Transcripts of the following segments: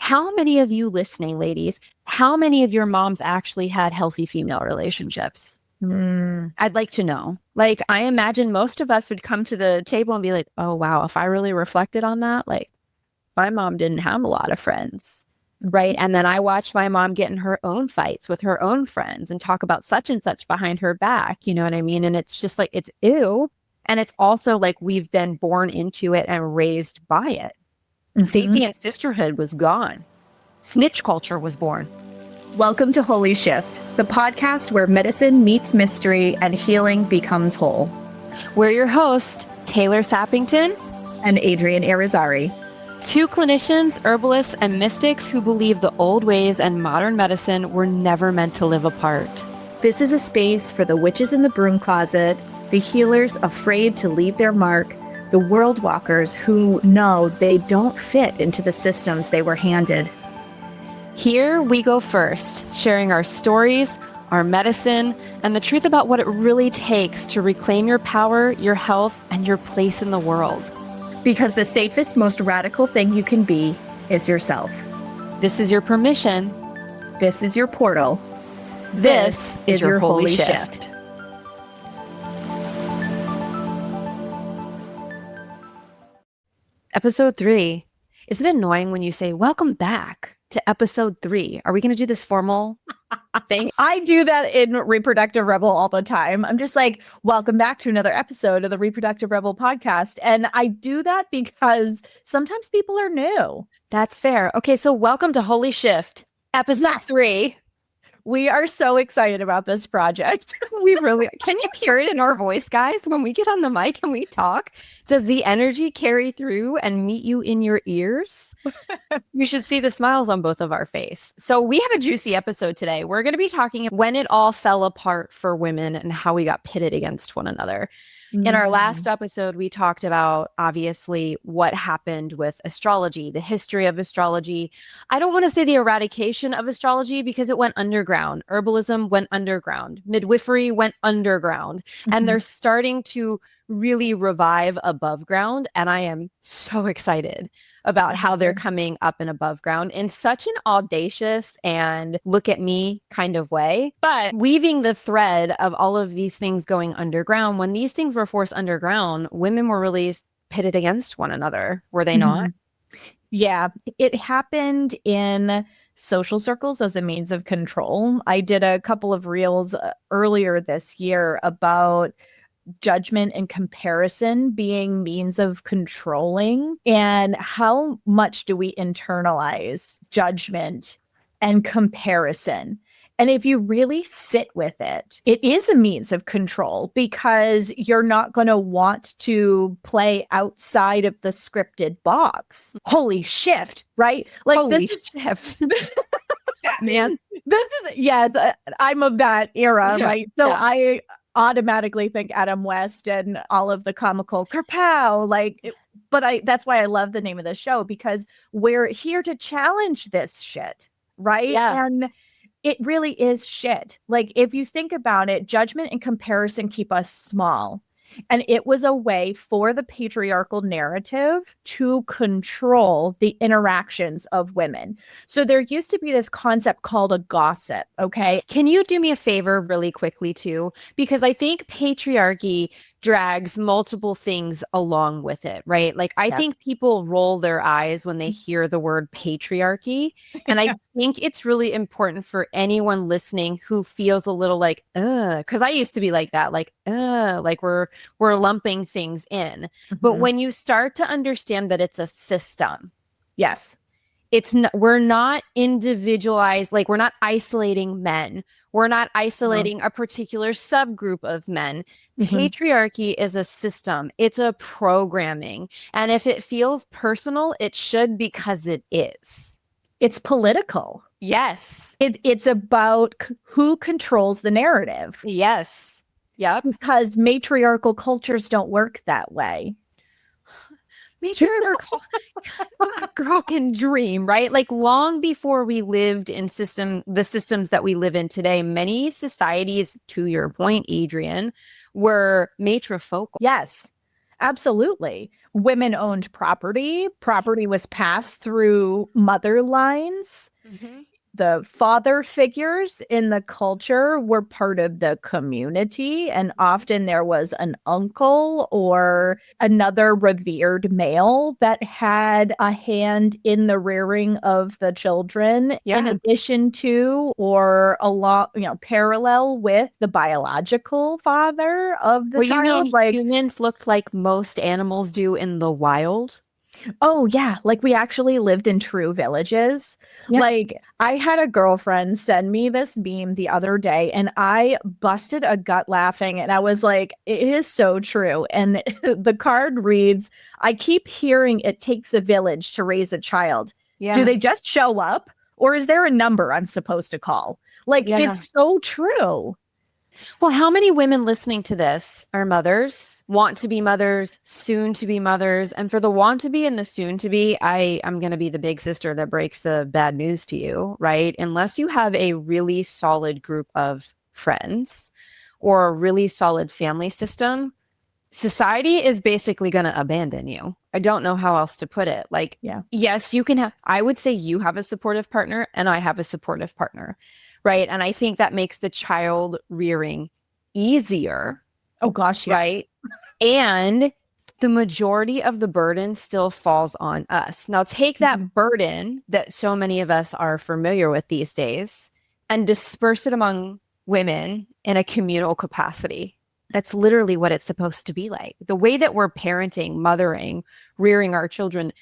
How many of you listening, ladies, how many of your moms actually had healthy female relationships? I'd like to know. Like, I imagine most of us would come to the table and be like, oh, wow, if I really reflected on that, like, my mom didn't have a lot of friends, right? And then I watched my mom get in her own fights with her own friends and talk about such and such behind her back, you know what I mean? And it's just like, it's ew. And it's also like we've been born into it and raised by it. Safety and sisterhood was gone. Snitch culture was born. Welcome to Holy Shift, the podcast where medicine meets mystery and healing becomes whole. We're your hosts, Taylor Sappington and Adrienne Arizari. Two clinicians, herbalists, and mystics who believe the old ways and modern medicine were never meant to live apart. This is a space for the witches in the broom closet, the healers afraid to leave their mark, the world walkers who know they don't fit into the systems they were handed. Here we go first, sharing our stories, our medicine, and the truth about what it really takes to reclaim your power, your health, and your place in the world. Because the safest, most radical thing you can be is yourself. This is your permission. This is your portal. This is your holy shift. Episode 3. Is it annoying when you say, welcome back to episode 3? Are we going to do this formal thing? I do that in Reproductive Rebel all the time. I'm just like, welcome back to another episode of the Reproductive Rebel podcast. And I do that because sometimes people are new. That's fair. Okay, so welcome to Holy Shift, episode 3. We are so excited about this project. We really, can you hear it in our voice, guys? When we get on the mic and we talk, does the energy carry through and meet you in your ears? You should see the smiles on both of our face. So we have a juicy episode today. We're going to be talking when it all fell apart for women and how we got pitted against one another. In our last episode, we talked about, obviously, what happened with astrology, the history of astrology. I don't want to say the eradication of astrology because it went underground. Herbalism went underground. Midwifery went underground. And they're starting to really revive above ground. And I am so excited about how they're coming up and above ground in such an audacious and look at me kind of way. But weaving the thread of all of these things going underground, when these things were forced underground, women were really pitted against one another, were they not? Yeah, it happened in social circles as a means of control. I did a couple of reels earlier this year about judgment and comparison being means of controlling, and how much do we internalize judgment and comparison. And if you really sit with it, it is a means of control because you're not going to want to play outside of the scripted box. Holy shift, right? Like holy shift. Man. This is, I'm of that era, right? So I automatically think Adam West and all of the comical kerpow, that's why I love the name of the show, because we're here to challenge this shit, right? Yeah. And it really is shit. Like, if you think about it, judgment and comparison keep us small. And it was a way for the patriarchal narrative to control the interactions of women. So there used to be this concept called a gossip, okay? Can you do me a favor really quickly too? Because I think patriarchy drags multiple things along with it, right? Like, I think people roll their eyes when they hear the word patriarchy. And I think it's really important for anyone listening who feels a little like, because I used to be like that, like we're lumping things in. But when you start to understand that it's a system, yes, we're not individualized, like we're not isolating men. We're not isolating a particular subgroup of men. Patriarchy is a system. It's a programming. And if it feels personal, it should, because it is. It's political. Yes. It's about who controls the narrative. Yes. Yep. Because matriarchal cultures don't work that way. Matriarchal girl can dream, right? Like, long before we lived in the systems that we live in today, many societies, to your point, Adrienne, were matrifocal. Yes, Absolutely. Women owned property. Property was passed through mother lines. The father figures in the culture were part of the community, and often there was an uncle or another revered male that had a hand in the rearing of the children, in addition to or along, parallel with the biological father of the child. You mean like humans looked like most animals do in the wild? Oh, yeah. Like we actually lived in true villages. Yeah. Like I had a girlfriend send me this meme the other day and I busted a gut laughing. And I was like, it is so true. And the card reads, I keep hearing it takes a village to raise a child. Yeah. Do they just show up? Or is there a number I'm supposed to call? Like, it's so true. Well, how many women listening to this are mothers, want to be mothers, soon to be mothers? And for the want to be and the soon to be, I'm going to be the big sister that breaks the bad news to you, right? Unless you have a really solid group of friends or a really solid family system, society is basically going to abandon you. I don't know how else to put it. Like, yes, you can have, I would say you have a supportive partner and I have a supportive partner. Right. And I think that makes the child rearing easier. Oh, gosh. Yes. Right. And the majority of the burden still falls on us. Now, take that burden that so many of us are familiar with these days and disperse it among women in a communal capacity. That's literally what it's supposed to be like. The way that we're parenting, mothering, rearing our children,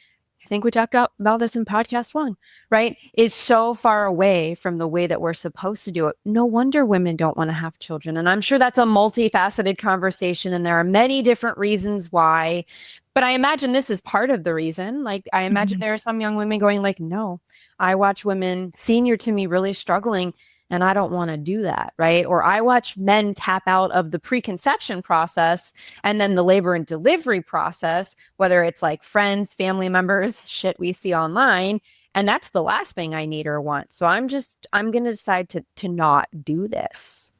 I think we talked about this in podcast 1, right? Is so far away from the way that we're supposed to do it. No wonder women don't want to have children. And I'm sure that's a multifaceted conversation and there are many different reasons why. But I imagine this is part of the reason. Like, I imagine there are some young women going like, no, I watch women senior to me really struggling and I don't want to do that, right? Or I watch men tap out of the preconception process and then the labor and delivery process, whether it's like friends, family members, shit we see online. And that's the last thing I need or want. So I'm going to decide to not do this.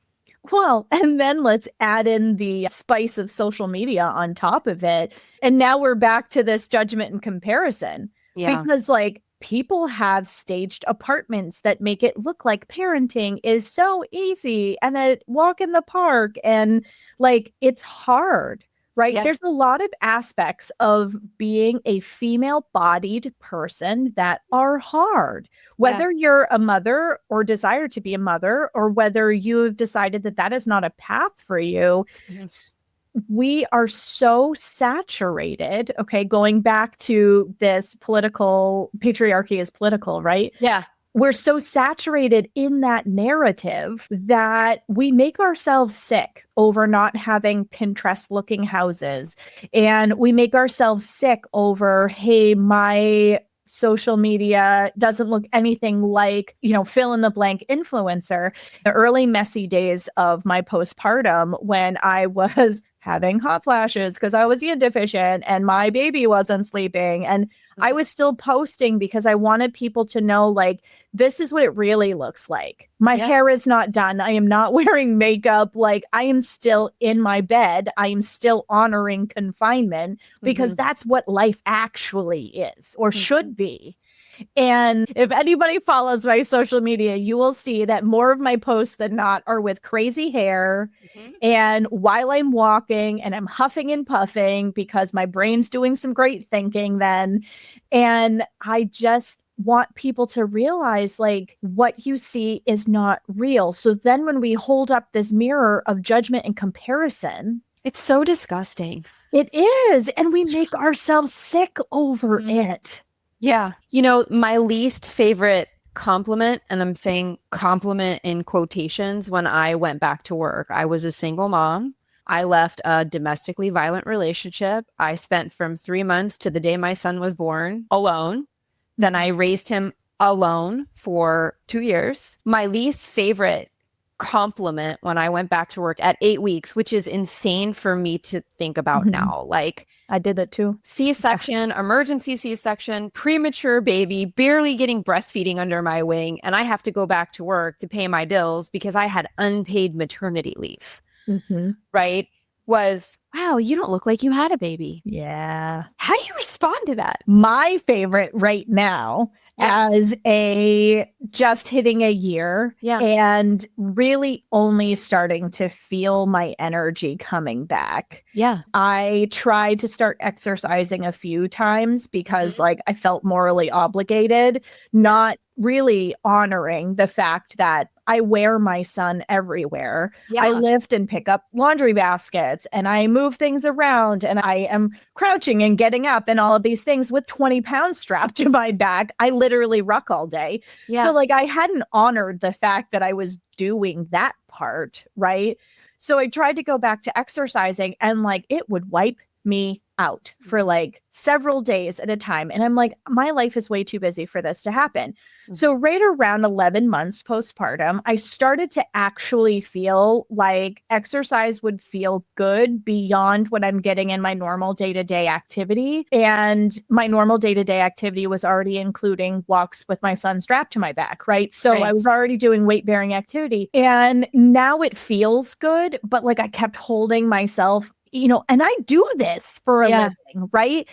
Well, and then let's add in the spice of social media on top of it. And now we're back to this judgment and comparison. Yeah. Because like, people have staged apartments that make it look like parenting is so easy and a walk in the park and like it's hard, right? Yeah. There's a lot of aspects of being a female-bodied person that are hard. Whether you're a mother or desire to be a mother or whether you've decided that that is not a path for you, we are so saturated, okay, going back to this political, patriarchy is political, right? Yeah. We're so saturated in that narrative that we make ourselves sick over not having Pinterest-looking houses. And we make ourselves sick over, hey, my social media doesn't look anything like, fill in the blank influencer. The early messy days of my postpartum when I was having hot flashes because I was iron deficient and my baby wasn't sleeping. And I was still posting because I wanted people to know, like, this is what it really looks like. My hair is not done. I am not wearing makeup. Like, I am still in my bed. I am still honoring confinement because that's what life actually is or should be. And if anybody follows my social media, you will see that more of my posts than not are with crazy hair. And while I'm walking and I'm huffing and puffing because my brain's doing some great thinking then. And I just want people to realize like what you see is not real. So then when we hold up this mirror of judgment and comparison, it's so disgusting. It is. And we make ourselves sick over it. Yeah. My least favorite compliment, and I'm saying compliment in quotations, when I went back to work, I was a single mom. I left a domestically violent relationship. I spent from 3 months to the day my son was born alone. Then I raised him alone for 2 years. My least favorite compliment when I went back to work at 8 weeks, which is insane for me to think about now. Like, I did that too. C-section, emergency C-section, premature baby, barely getting breastfeeding under my wing. And I have to go back to work to pay my bills because I had unpaid maternity leave. Right? was, wow, you don't look like you had a baby. Yeah. How do you respond to that? My favorite right now, as a just hitting a year and really only starting to feel my energy coming back. Yeah. I tried to start exercising a few times because like I felt morally obligated, not really honoring the fact that I wear my son everywhere. Yeah. I lift and pick up laundry baskets and I move things around and I am crouching and getting up and all of these things with 20 pounds strapped to my back. I literally ruck all day. Yeah. So like I hadn't honored the fact that I was doing that part, right? So I tried to go back to exercising and like it would wipe me out for like several days at a time. And I'm like, my life is way too busy for this to happen. So right around 11 months postpartum, I started to actually feel like exercise would feel good beyond what I'm getting in my normal day-to-day activity. And my normal day-to-day activity was already including walks with my son strapped to my back, right? So I was already doing weight-bearing activity. And now it feels good, but like I kept holding myself, you know, and I do this for a living, right?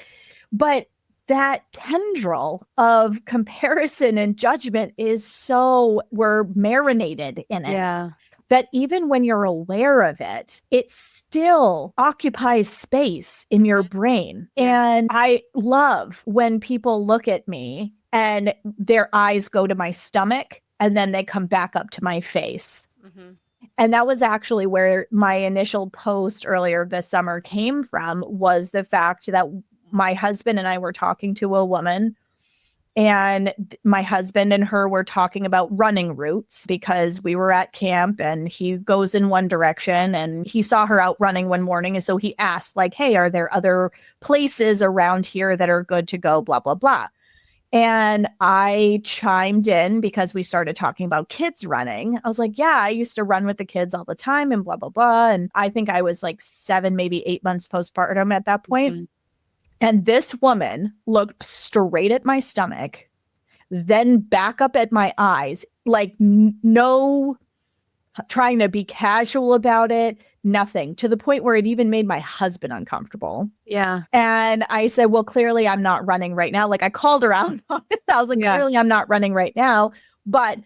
But that tendril of comparison and judgment is so, we're marinated in it. Yeah. That even when you're aware of it, it still occupies space in your brain. And I love when people look at me and their eyes go to my stomach and then they come back up to my face. And that was actually where my initial post earlier this summer came from, was the fact that my husband and I were talking to a woman, and my husband and her were talking about running routes because we were at camp and he goes in one direction and he saw her out running one morning. And so he asked like, hey, are there other places around here that are good to go, blah, blah, blah. And I chimed in because we started talking about kids running. I was like, yeah, I used to run with the kids all the time and blah, blah, blah. And I think I was like 7, maybe 8 months postpartum at that point. And this woman looked straight at my stomach, then back up at my eyes, like no trying to be casual about it, nothing, to the point where it even made my husband uncomfortable. Yeah. And I said, well, clearly I'm not running right now. Like I called her out on it. I was like, clearly I'm not running right now. But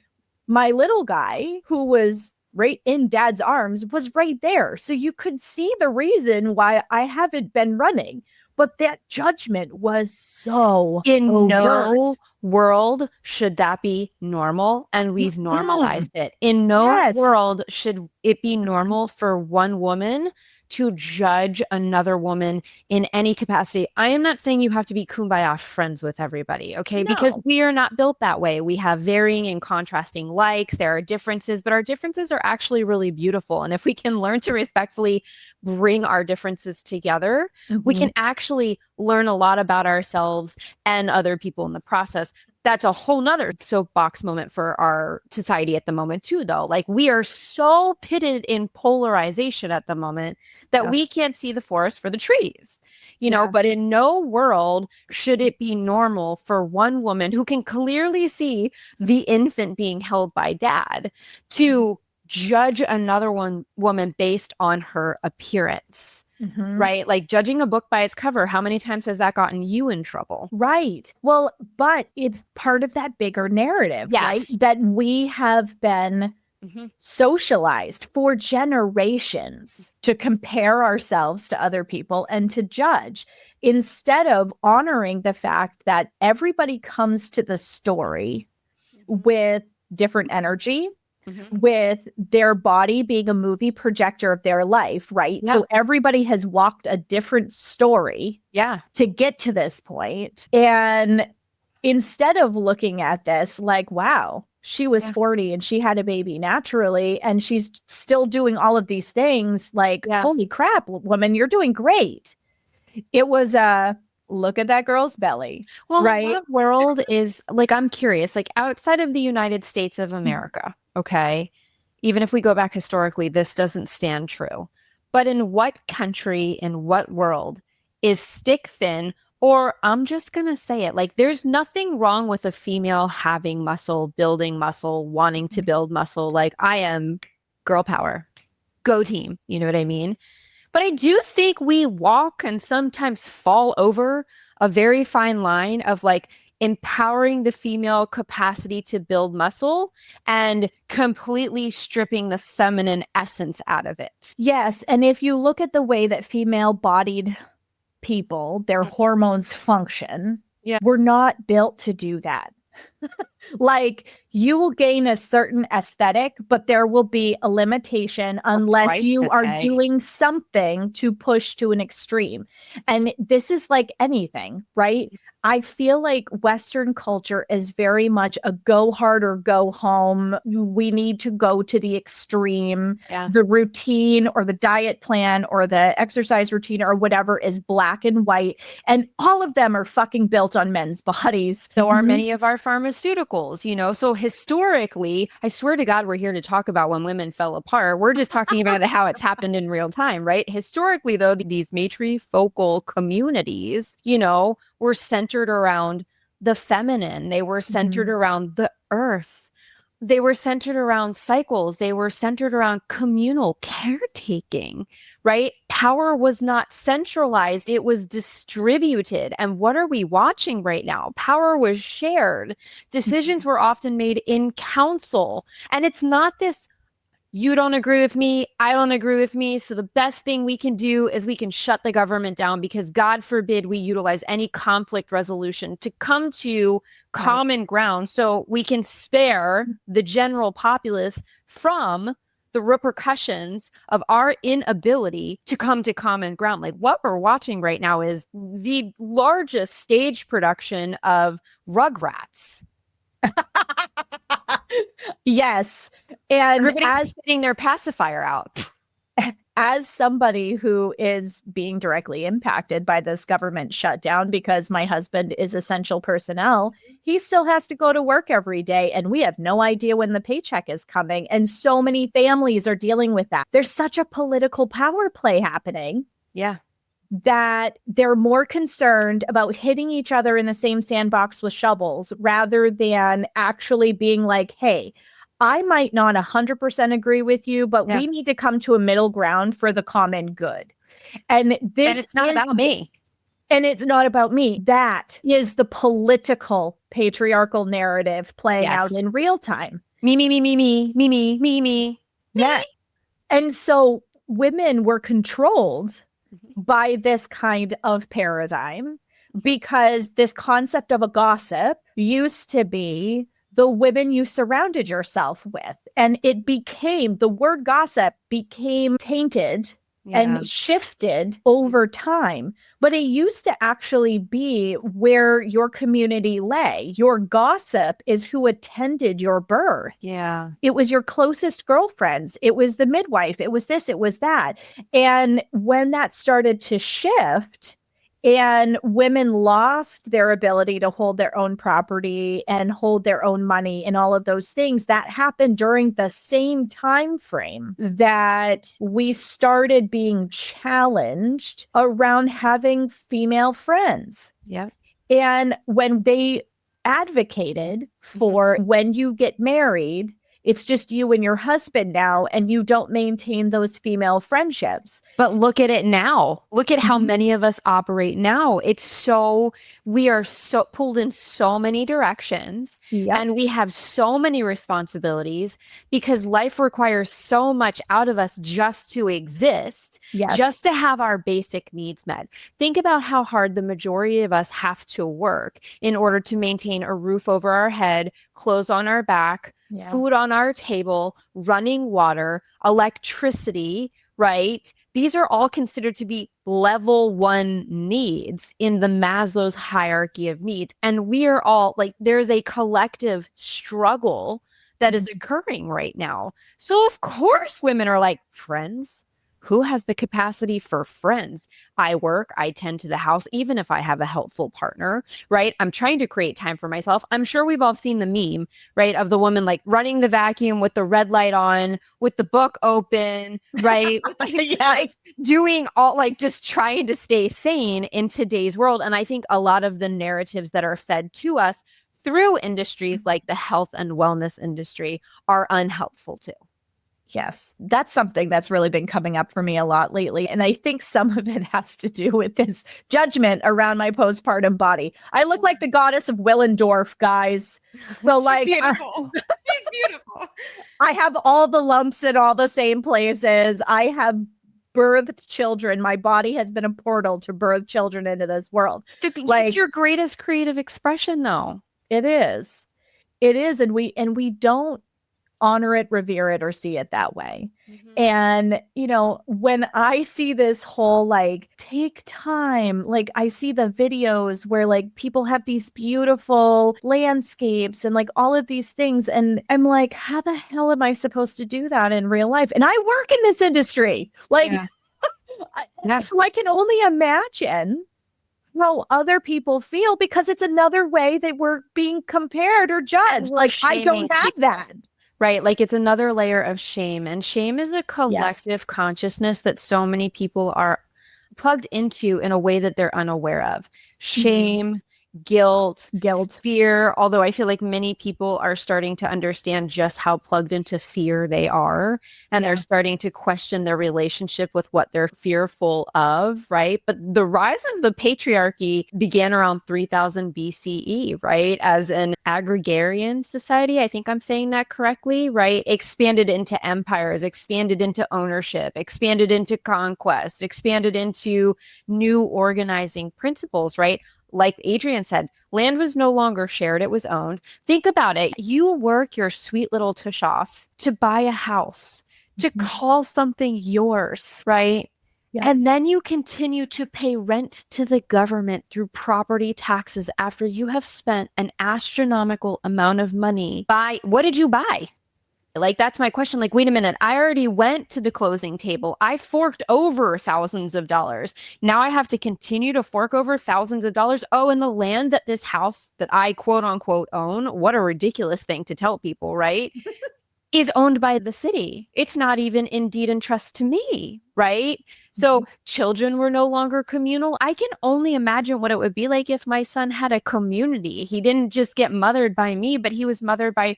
my little guy, who was right in dad's arms, was right there. So you could see the reason why I haven't been running. But that judgment was so in overt. No world should that be normal, and we've normalized it. In no world should it be normal for one woman to judge another woman in any capacity. I am not saying you have to be kumbaya friends with everybody, okay? No. Because we are not built that way. We have varying and contrasting likes. There are differences, but our differences are actually really beautiful. And if we can learn to respectfully bring our differences together, we can actually learn a lot about ourselves and other people in the process. That's a whole nother soapbox moment for our society at the moment too, though. Like we are so pitted in polarization at the moment that we can't see the forest for the trees, you know, but in no world should it be normal for one woman who can clearly see the infant being held by dad to judge another woman based on her appearance. Right? Like judging a book by its cover. How many times has that gotten you in trouble? Right. Well, but it's part of that bigger narrative, right? That we have been socialized for generations to compare ourselves to other people and to judge, instead of honoring the fact that everybody comes to the story with different energy, with their body being a movie projector of their life, right? So everybody has walked a different story to get to this point. And instead of looking at this like, wow, she was 40 and she had a baby naturally and she's still doing all of these things, like, holy crap, woman, you're doing great. It was look at that girl's belly. Well, right? What world is, like, I'm curious, like outside of the United States of America, okay, even if we go back historically, this doesn't stand true. But in what country, in what world is stick thin, or I'm just going to say it, like there's nothing wrong with a female having muscle, building muscle, wanting to build muscle. Like I am girl power, go team, you know what I mean? But I do think we walk and sometimes fall over a very fine line of like empowering the female capacity to build muscle and completely stripping the feminine essence out of it. Yes. And if you look at the way that female bodied people, their hormones function, Yeah. we're not built to do that. Like, you will gain a certain aesthetic, but there will be a limitation unless you are doing something to push to an extreme. And this is like anything, right? I feel like Western culture is very much a go hard or go home. We need to go to the extreme. Yeah. The routine or the diet plan or the exercise routine or whatever is black and white. And all of them are fucking built on men's bodies. So are many of our pharmaceuticals, you know? So historically, I swear to God, we're here to talk about when women fell apart. We're just talking about how it's happened in real time, right? Historically, though, these matrifocal communities, you know, were centered around the feminine. They were centered around the earth. They were centered around cycles. They were centered around communal caretaking, right? Power was not centralized. It was distributed. And what are we watching right now? Power was shared. Decisions were often made in council. And it's not this, you don't agree with me, I don't agree with me. So the best thing we can do is we can shut the government down because God forbid we utilize any conflict resolution to come to common ground so we can spare the general populace from the repercussions of our inability to come to common ground. Like what we're watching right now is the largest stage production of Rugrats. Yes. And everybody's sitting their pacifier out. As somebody who is being directly impacted by this government shutdown because my husband is essential personnel, he still has to go to work every day and we have no idea when the paycheck is coming. And so many families are dealing with that. There's such a political power play happening. Yeah. That they're more concerned about hitting each other in the same sandbox with shovels rather than actually being like, hey, I might not 100% agree with you, but we need to come to a middle ground for the common good. And it's not about me. And it's not about me. That is the political patriarchal narrative playing out in real time. Me, me, me, me, me, me, me, me, me. Yeah. And so women were controlled by this kind of paradigm because this concept of a gossip used to be the women you surrounded yourself with. And it became, the word gossip became tainted and shifted over time. But it used to actually be where your community lay. Your gossip is who attended your birth. Yeah. It was your closest girlfriends. It was the midwife. It was this, it was that. And when that started to shift, and women lost their ability to hold their own property and hold their own money and all of those things, that happened during the same time frame that we started being challenged around having female friends. Yeah. And when they advocated for when you get married, it's just you and your husband now, and you don't maintain those female friendships. But look at it now. Look at how many of us operate now. We are so pulled in so many directions and we have so many responsibilities because life requires so much out of us just to exist, just to have our basic needs met. Think about how hard the majority of us have to work in order to maintain a roof over our head, clothes on our back, food on our table, running water, electricity, right? These are all considered to be level 1 needs in the Maslow's hierarchy of needs. And we are all like, there's a collective struggle that is occurring right now. So of course women are like, friends? Who has the capacity for friends? I work, I tend to the house, even if I have a helpful partner, right? I'm trying to create time for myself. I'm sure we've all seen the meme, right? Of the woman like running the vacuum with the red light on, with the book open, right? Like, doing all like just trying to stay sane in today's world. And I think a lot of the narratives that are fed to us through industries like the health and wellness industry are unhelpful too. Yes, that's something that's really been coming up for me a lot lately. And I think some of it has to do with this judgment around my postpartum body. I look like the goddess of Willendorf, guys. So like, beautiful. She's beautiful. I have all the lumps in all the same places. I have birthed children. My body has been a portal to birth children into this world. It's your greatest creative expression, though. It is. It is. And we don't honor it, revere it, or see it that way. Mm-hmm. And, you know, when I see this whole like take time, like I see the videos where like people have these beautiful landscapes and like all of these things. And I'm like, how the hell am I supposed to do that in real life? And I work in this industry. Like, so I can only imagine how other people feel, because it's another way that we're being compared or judged. Like, I don't have that. Right. Like it's another layer of shame. And shame is a collective consciousness that so many people are plugged into in a way that they're unaware of. Shame, guilt, fear. Although I feel like many people are starting to understand just how plugged into fear they are. And they're starting to question their relationship with what they're fearful of, right? But the rise of the patriarchy began around 3000 BCE, right? As an agrarian society, I think I'm saying that correctly, right? Expanded into empires, expanded into ownership, expanded into conquest, expanded into new organizing principles, right? Like Adrienne said, land was no longer shared, it was owned. Think about it. You work your sweet little tush off to buy a house, to call something yours, right? Yeah. And then you continue to pay rent to the government through property taxes after you have spent an astronomical amount of money. What did you buy? Like, that's my question. Like, wait a minute, I already went to the closing table. I forked over thousands of dollars. Now I have to continue to fork over thousands of dollars. Oh, and the land that this house that I quote unquote own, what a ridiculous thing to tell people, right? Is owned by the city. It's not even in deed and trust to me, right? So children were no longer communal. I can only imagine what it would be like if my son had a community. He didn't just get mothered by me, but he was mothered by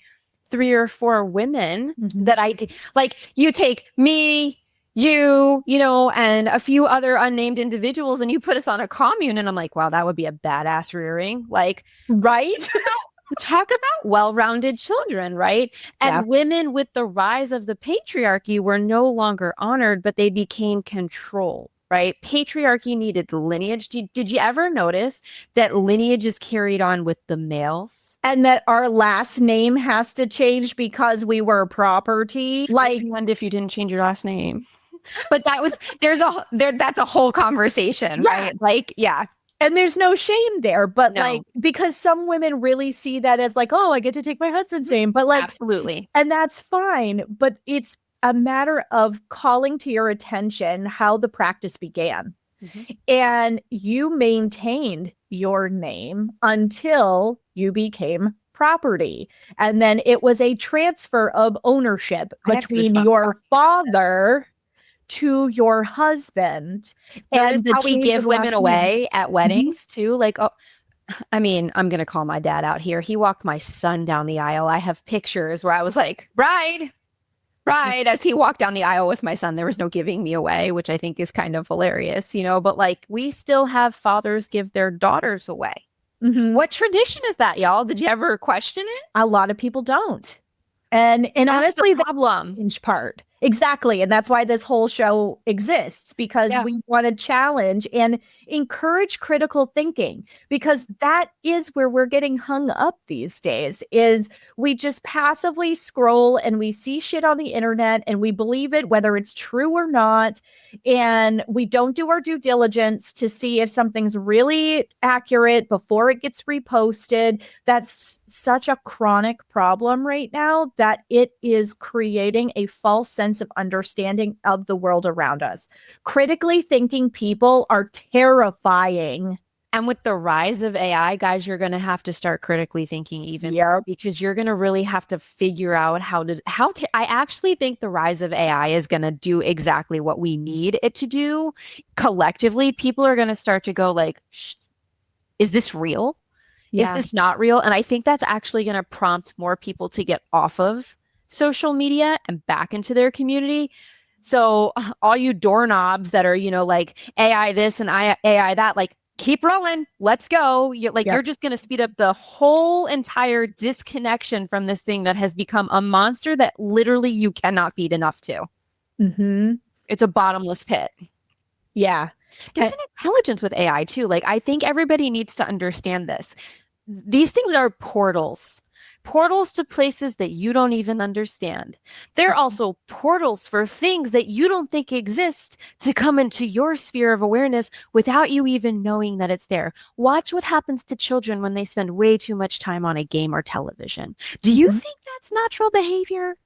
3 or 4 women that I did. Like, you take me, you know, and a few other unnamed individuals, and you put us on a commune, and I'm like, wow, that would be a badass rearing. Like, right? Talk about well-rounded children, right? And women, with the rise of the patriarchy, were no longer honored, but they became controlled. Right? Patriarchy needed lineage. Did you ever notice that lineage is carried on with the males? And that our last name has to change because we were property. Like, and if you didn't change your last name. But that's a whole conversation, right? Like, and there's no shame there, but like, because some women really see that as like, oh, I get to take my husband's name, but like, absolutely. And that's fine. But it's a matter of calling to your attention how the practice began. And you maintained your name until you became property. And then it was a transfer of ownership between your father to your husband. And how we give women away at weddings too. Like, oh, I mean, I'm going to call my dad out here. He walked my son down the aisle. I have pictures where I was like, bride. As he walked down the aisle with my son, there was no giving me away, which I think is kind of hilarious, you know, but like, we still have fathers give their daughters away. What tradition is that, y'all? Did you ever question it? A lot of people don't. And honestly, the problem part. Exactly. And that's why this whole show exists, because we want to challenge and encourage critical thinking, because that is where we're getting hung up these days. Is we just passively scroll and we see shit on the internet and we believe it, whether it's true or not. And we don't do our due diligence to see if something's really accurate before it gets reposted. That's such a chronic problem right now that it is creating a false sense of understanding of the world around us. Critically thinking people are terrifying. And with the rise of AI, guys, you're going to have to start critically thinking even more, because you're going to really have to figure out how to, I actually think the rise of AI is going to do exactly what we need it to do. Collectively, people are going to start to go like, is this real? Is this not real? And I think that's actually going to prompt more people to get off of social media and back into their community. So all you doorknobs that are, like AI this and AI that, like, keep rolling. Let's go. You're just going to speed up the whole entire disconnection from this thing that has become a monster that literally you cannot feed enough to. Mm-hmm. It's a bottomless pit. Yeah. There's an intelligence with AI too. Like, I think everybody needs to understand this. These things are portals to places that you don't even understand. They're also portals for things that you don't think exist to come into your sphere of awareness without you even knowing that it's there. Watch what happens to children when they spend way too much time on a game or television. Do you think that's natural behavior?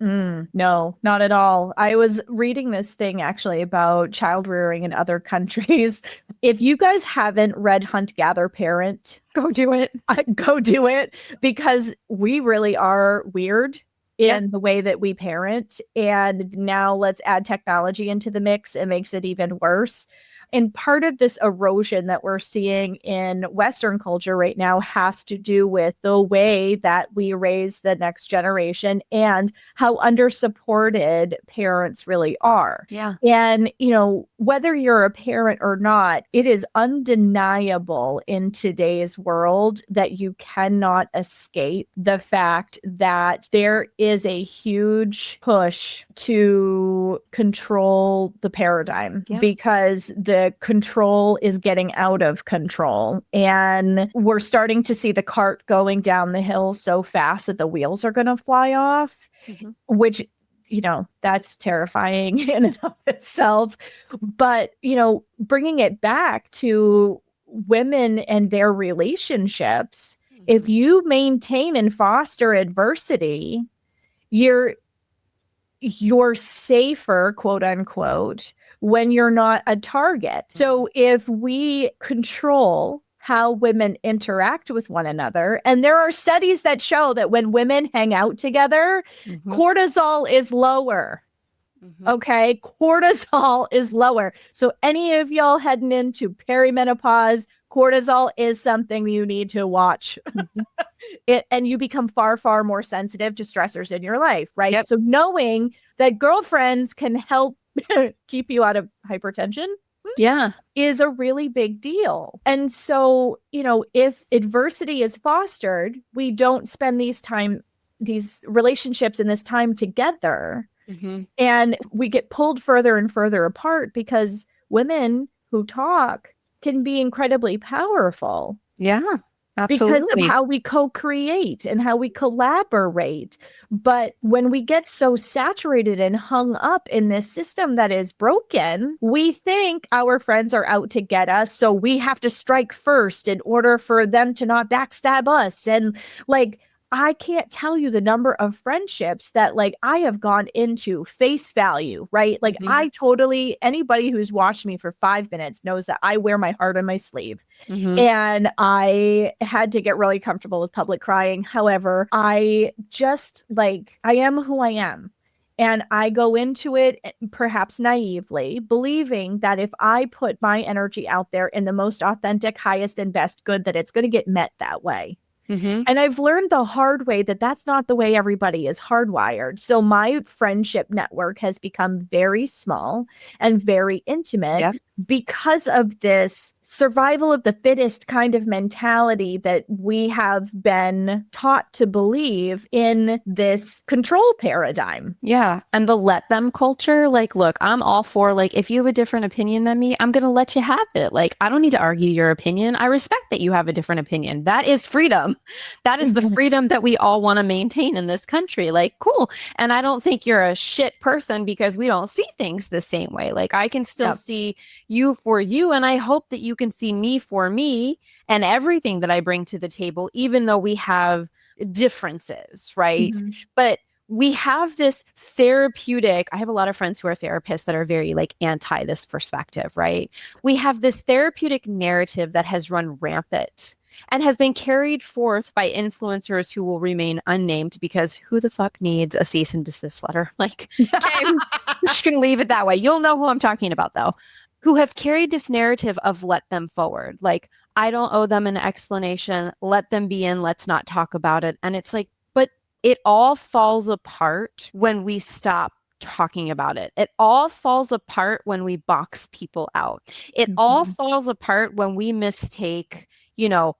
No, not at all. I was reading this thing actually about child rearing in other countries. If you guys haven't read Hunt, Gather, Parent, go do it. Go do it, because we really are weird in the way that we parent. And now let's add technology into the mix. It makes it even worse. And part of this erosion that we're seeing in Western culture right now has to do with the way that we raise the next generation and how undersupported parents really are. Yeah. And, whether you're a parent or not, it is undeniable in today's world that you cannot escape the fact that there is a huge push to control the paradigm because the control is getting out of control. And we're starting to see the cart going down the hill so fast that the wheels are going to fly off, which, that's terrifying in and of itself. But, bringing it back to women and their relationships, if you maintain and foster adversity, you're safer, quote unquote, when you're not a target. So if we control how women interact with one another, and there are studies that show that when women hang out together, cortisol is lower. Okay, cortisol is lower. So any of y'all heading into perimenopause, cortisol is something you need to watch. And you become far, far more sensitive to stressors in your life, right? Yep. So knowing that girlfriends can help keep you out of hypertension is a really big deal. And so, if adversity is fostered, we don't spend these relationships in this time together. And we get pulled further and further apart because women who talk can be incredibly powerful. Yeah, absolutely. Because of how we co-create and how we collaborate. But when we get so saturated and hung up in this system that is broken, we think our friends are out to get us. So we have to strike first in order for them to not backstab us. And I can't tell you the number of friendships that I have gone into face value, right? Anybody who's watched me for 5 minutes knows that I wear my heart on my sleeve. And I had to get really comfortable with public crying. However, I am who I am. And I go into it perhaps naively, believing that if I put my energy out there in the most authentic, highest and best good, that it's going to get met that way. And I've learned the hard way that that's not the way everybody is hardwired. So my friendship network has become very small and very intimate because of this survival of the fittest kind of mentality that we have been taught to believe in this control paradigm. Yeah. And the let them culture, look, I'm all for, if you have a different opinion than me, I'm going to let you have it. I don't need to argue your opinion. I respect that you have a different opinion. That is freedom. That is the freedom that we all want to maintain in this country. Cool. And I don't think you're a shit person because we don't see things the same way. I can still see you for you. And I hope that you can see me for me and everything that I bring to the table, even though we have differences, right? But we have this therapeutic, I have a lot of friends who are therapists that are very anti this perspective, right? We have this therapeutic narrative that has run rampant and has been carried forth by influencers who will remain unnamed because who the fuck needs a cease and desist letter? Okay, I'm just going to leave it that way. You'll know who I'm talking about though, who have carried this narrative of let them forward. I don't owe them an explanation. Let them be in. Let's not talk about it. And it's but it all falls apart when we stop talking about it. It all falls apart when we box people out. It all falls apart when we mistake,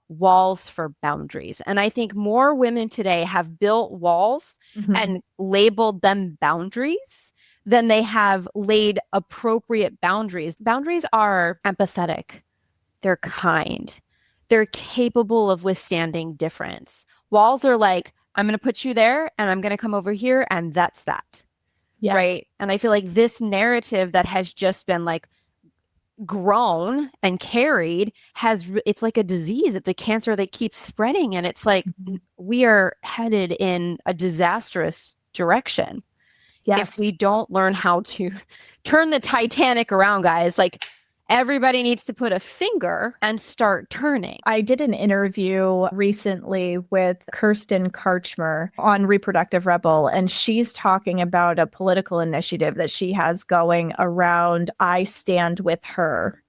walls for boundaries. And I think more women today have built walls and labeled them boundaries than they have laid appropriate boundaries. Boundaries are empathetic. They're kind. They're capable of withstanding difference. Walls are like, I'm going to put you there and I'm going to come over here and that's that. Yes. Right. And I feel like this narrative that has just been like grown and carried it's like a disease. It's a cancer that keeps spreading. And it's like we are headed in a disastrous direction. Yes. If we don't learn how to turn the Titanic around, guys, like everybody needs to put a finger and start turning. I did an interview recently with Kirsten Karchmer on Reproductive Rebel, and she's talking about a political initiative that she has going around I Stand With Her.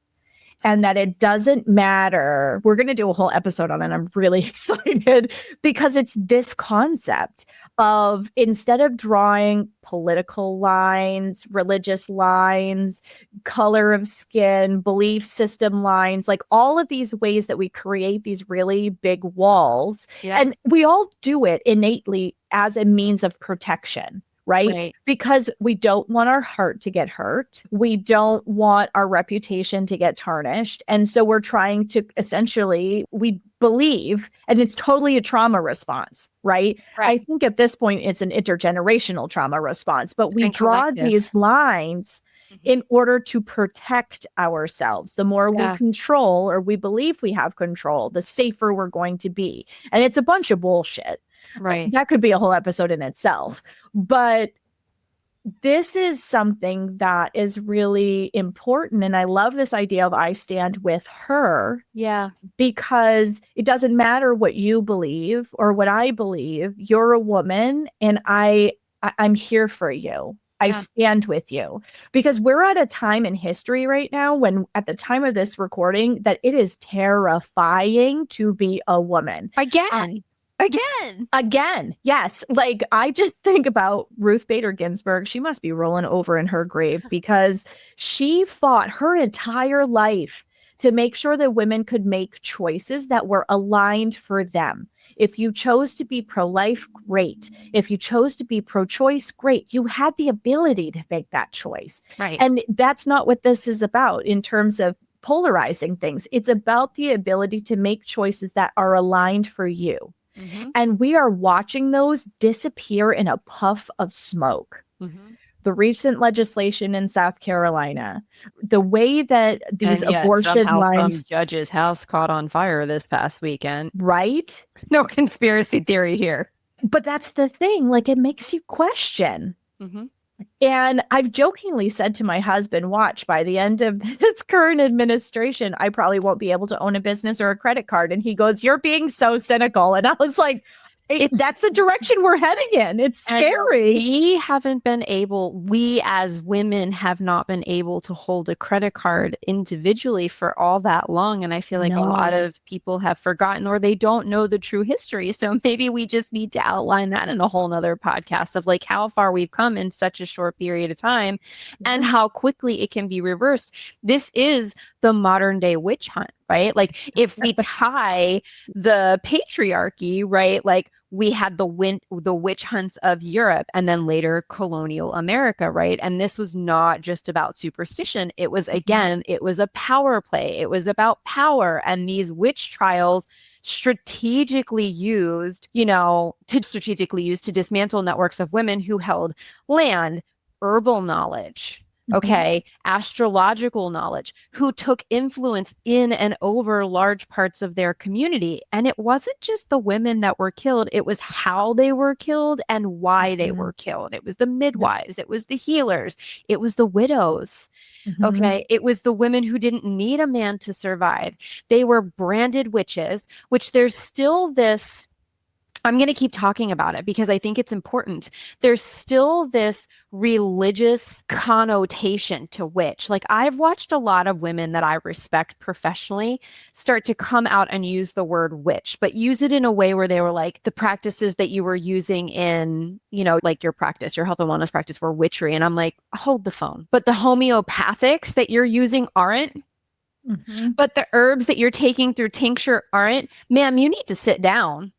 And that it doesn't matter. We're going to do a whole episode on it. I'm really excited because it's this concept of instead of drawing political lines, religious lines, color of skin, belief system lines, like all of these ways that we create these really big walls. Yeah. And we all do it innately as a means of protection. Right? Because we don't want our heart to get hurt. We don't want our reputation to get tarnished. And so we're trying to essentially, we believe, and it's totally a trauma response, right? I think at this point, it's an intergenerational trauma response, but we draw these lines in order to protect ourselves. The more we control or we believe we have control, the safer we're going to be. And it's a bunch of bullshit. Right. That could be a whole episode in itself. But this is something that is really important. And I love this idea of I stand with her. Yeah. Because it doesn't matter what you believe or what I believe. You're a woman and I'm here for you. I stand with you. Because we're at a time in history right now when at the time of this recording that it is terrifying to be a woman. Again. Yes. Like I just think about Ruth Bader Ginsburg. She must be rolling over in her grave because she fought her entire life to make sure that women could make choices that were aligned for them. If you chose to be pro-life, great. If you chose to be pro-choice, great. You had the ability to make that choice. Right. And that's not what this is about in terms of polarizing things. It's about the ability to make choices that are aligned for you. And we are watching those disappear in a puff of smoke. The recent legislation in South Carolina, the way that these abortion lines, some judge's house caught on fire this past weekend. Right? No conspiracy theory here. But that's the thing. Like it makes you question. And I've jokingly said to my husband, watch, by the end of this current administration, I probably won't be able to own a business or a credit card. And he goes, you're being so cynical. And I was like, that's the direction we're heading in. It's scary. We as women have not been able to hold a credit card individually for all that long. And I feel like a lot of people have forgotten or they don't know the true history. So maybe we just need to outline that in a whole nother podcast of like how far we've come in such a short period of time and how quickly it can be reversed. This is the modern day witch hunt, right? Like if we tie the patriarchy, right? Like we had the witch hunts of Europe and then later colonial America, right? And this was not just about superstition. It was, again, it was a power play. It was about power. And these witch trials strategically used to dismantle networks of women who held land, herbal knowledge, astrological knowledge, who took influence in and over large parts of their community. And it wasn't just the women that were killed, it was how they were killed and why they were killed. It was the midwives, it was the healers, it was the widows. It was the women who didn't need a man to survive. They were branded witches, which there's still this I'm going to keep talking about it because I think it's important. There's still this religious connotation to witch. Like I've watched a lot of women that I respect professionally start to come out and use the word witch, but use it in a way where they were like the practices that you were using in, like your practice, your health and wellness practice were witchery. And I'm like, hold the phone. But the homeopathics that you're using aren't. Mm-hmm. But the herbs that you're taking through tincture aren't. Ma'am, you need to sit down.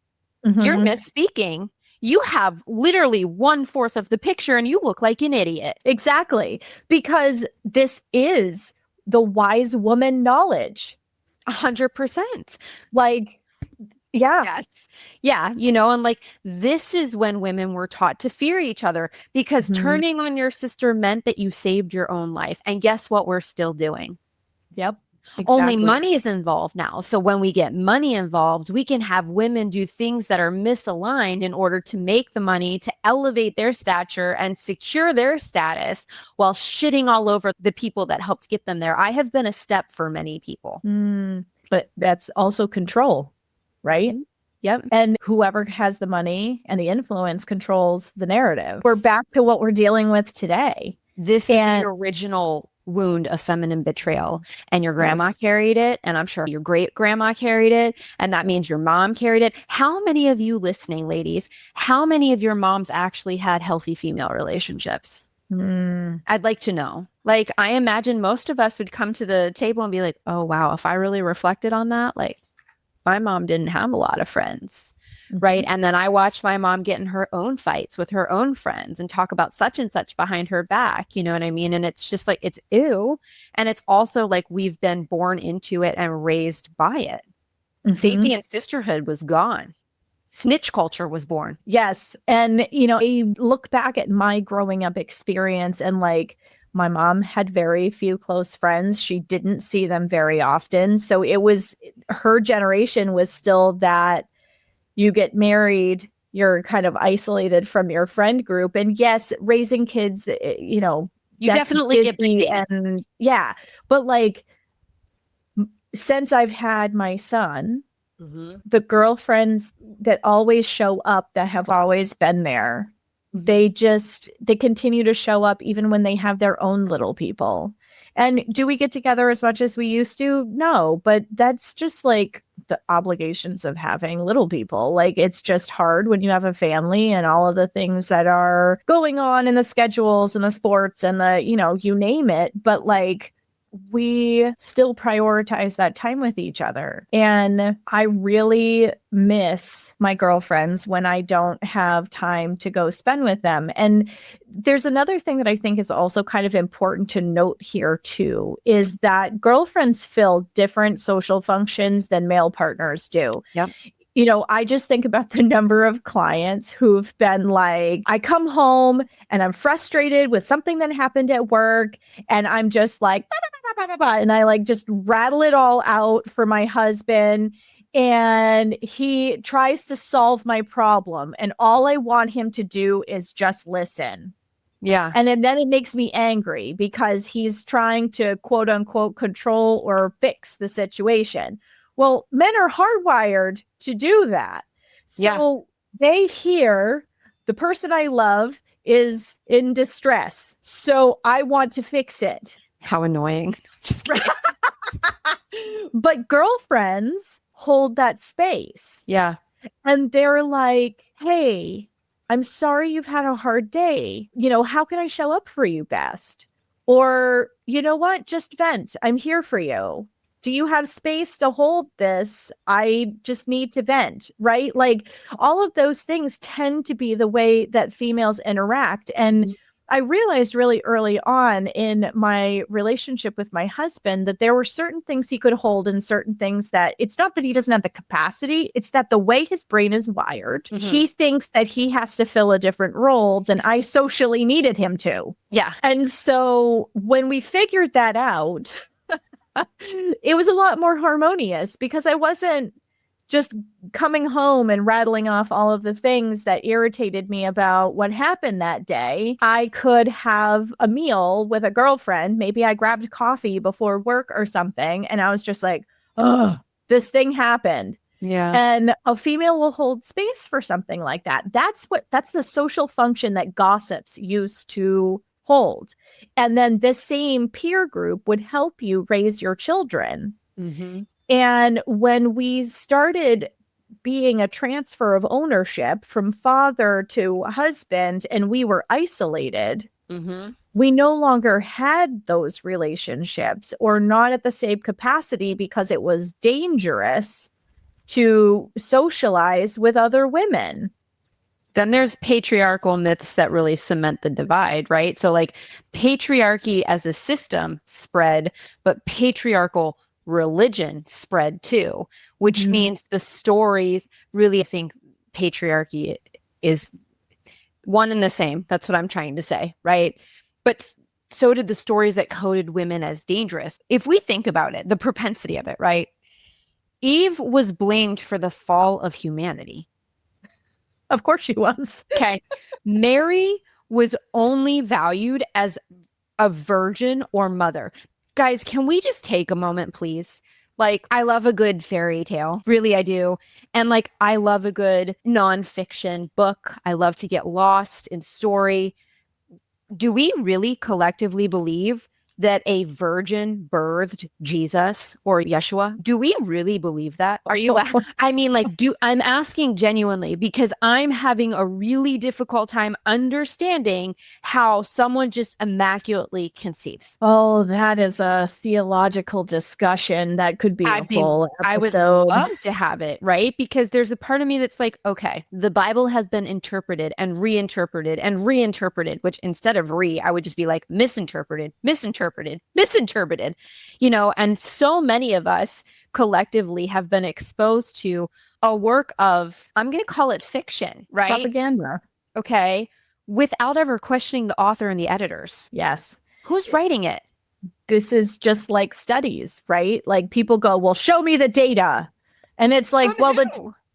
Mm-hmm. You're misspeaking. You have literally 1/4 of the picture and you look like an idiot. Exactly. Because this is the wise woman knowledge. 100%. Like, yeah. Yes. Yeah. And like, this is when women were taught to fear each other because turning on your sister meant that you saved your own life. And guess what we're still doing? Yep. Exactly. Only money is involved now. So when we get money involved, we can have women do things that are misaligned in order to make the money, to elevate their stature and secure their status while shitting all over the people that helped get them there. I have been a step for many people. But that's also control, right? Mm-hmm. Yep. And whoever has the money and the influence controls the narrative. We're back to what we're dealing with today. This is the original wound of feminine betrayal, and your grandma carried it, and I'm sure your great grandma carried it, and that means your mom carried it. How many of you listening, ladies, how many of your moms actually had healthy female relationships? I'd like to know. Like, I imagine most of us would come to the table and be like, oh wow, if I really reflected on that, like my mom didn't have a lot of friends. Right. And then I watched my mom get in her own fights with her own friends and talk about such and such behind her back. You know what I mean? And it's just like, it's ew. And it's also like we've been born into it and raised by it. Safety and sisterhood was gone. Snitch culture was born. Yes. And, I look back at my growing up experience and like, my mom had very few close friends. She didn't see them very often. So it was, her generation was still that you get married, you're kind of isolated from your friend group. And yes, raising kids, you definitely get busy. And yeah, but like, since I've had my son, the girlfriends that always show up that have always been there, they continue to show up even when they have their own little people. And do we get together as much as we used to? No, but that's just like the obligations of having little people. Like, it's just hard when you have a family and all of the things that are going on in the schedules and the sports and the, you name it. But like, we still prioritize that time with each other. And I really miss my girlfriends when I don't have time to go spend with them. And there's another thing that I think is also kind of important to note here too, is that girlfriends fill different social functions than male partners do. Yep. I just think about the number of clients who've been like, I come home and I'm frustrated with something that happened at work. And I'm just like, and I like just rattle it all out for my husband. And he tries to solve my problem. And all I want him to do is just listen. Yeah. And then it makes me angry because he's trying to quote unquote control or fix the situation. Well, men are hardwired to do that. So they hear the person I love is in distress. So I want to fix it. How annoying. But girlfriends hold that space. Yeah. And they're like, hey, I'm sorry you've had a hard day. How can I show up for you best? Or, you know what? Just vent. I'm here for you. Do you have space to hold this? I just need to vent, right? Like, all of those things tend to be the way that females interact. And I realized really early on in my relationship with my husband that there were certain things he could hold and certain things that it's not that he doesn't have the capacity. It's that the way his brain is wired, he thinks that he has to fill a different role than I socially needed him to. Yeah. And so when we figured that out, it was a lot more harmonious because I wasn't just coming home and rattling off all of the things that irritated me about what happened that day. I could have a meal with a girlfriend. Maybe I grabbed coffee before work or something. And I was just like, oh, this thing happened. Yeah. And a female will hold space for something like that. That's the social function that gossips used to hold. And then this same peer group would help you raise your children. Mm-hmm. And when we started being a transfer of ownership from father to husband and we were isolated, Mm-hmm. we no longer had those relationships, or not at the same capacity, because it was dangerous to socialize with other women. Then there's patriarchal myths that really cement the divide, right? So like patriarchy as a system spread, but patriarchal religion spread too, which means the stories really, I think patriarchy is one and the same. That's what I'm trying to say, right? But so did the stories that coded women as dangerous. If we think about it, the propensity of it, right? Eve was blamed for the fall of humanity. Of course she was. Okay. Mary was only valued as a virgin or mother. Guys, can we just take a moment, please? Like, I love a good fairy tale. Really, I do. And like, I love a good nonfiction book. I love to get lost in story. Do we really collectively believe that a virgin birthed Jesus or Yeshua? Do we really believe that? Are you I mean, like, I'm asking genuinely, because I'm having a really difficult time understanding how someone just immaculately conceives. Oh, that is a theological discussion that could be a whole I would episode. love to have it, right? Because there's a part of me that's like, okay, the Bible has been interpreted and reinterpreted and reinterpreted, which instead of I would just be like misinterpreted, misinterpreted, misinterpreted, and so many of us collectively have been exposed to a work of, I'm going to call it fiction, right? Propaganda. Okay. Without ever questioning the author and the editors. Yes. Who's writing it? This is just like studies, right? Like people go, well, show me the data. And it's like, well,